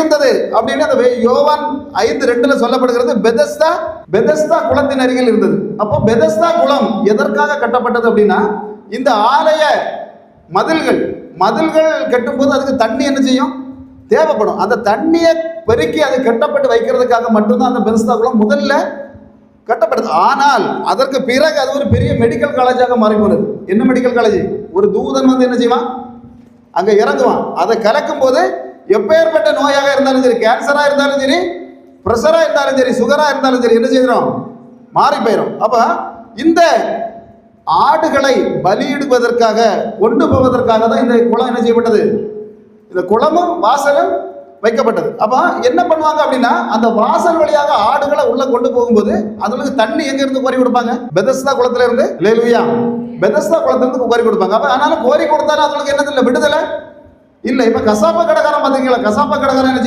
இருந்தது அப்படின்னு அந்த யோவான் 5:2 சொல்லப்படுகிறது. பெதஸ்தா குளத்தின் அருகில் இருந்தது. அப்போ பெதஸ்தா குளம் எதற்காக கட்டப்பட்டது அப்படின்னா, இந்த ஆலய மதில்கள் கட்டும்போது அதுக்கு தண்ணி என்ன செய்யும், தேவைப்படும். அந்த தண்ணியை பெருக்கி அது கட்டப்பட்டு வைக்கிறதுக்காக மட்டும்தான் அந்த பெதஸ்தா குளம் முதல்ல கட்டப்படுது. ஆனால் அதற்கு பிறகு அது ஒரு பெரிய மெடிக்கல் காலேஜாக மாறி போனது. என்ன மெடிக்கல் காலேஜ்? ஒரு தூதன் வந்து என்ன செய்வான், அங்க இறங்குவான். அதை கலக்கும் போது எப்பேற்பட்ட நோயாக இருந்தாலும் சரி, கேன்சரா இருந்தாலும் சரி, பிரஷரா இருந்தாலும் சரி, சுகரா இருந்தாலும் சரி, என்ன செய்கிறோம், மாறி போயிடும். அப்ப இந்த ஆடுகளை பலியிடுவதற்காக கொண்டு போவதற்காக தான் இந்த குளம் என்ன செய்யப்பட்டது, இந்த குளமும் வாசலும் வைக்கப்பட்டது. அப்ப என்ன பண்ணுவாங்க அப்படின்னா, அந்த வாசல் வழியாக ஆடுகளை உள்ள கொண்டு போகும்போது அதுக்கு தண்ணி எங்க இருந்து கோரி கொடுப்பாங்க, பெதஸ்தா குளத்துல இருந்து. அல்லேலூயா. பெதஸ்தா குளத்துல இருந்து கோரி கொடுப்பாங்க. அப்ப ஆனாலும் கோரி கொடுத்தாலும் அதுக்கு என்னது இல்லை, விடுதலை இல்லை. இப்ப கசாப்ப கடைக்காரன் பாத்தீங்களா, கசாப்ப கடைக்காரன் என்ன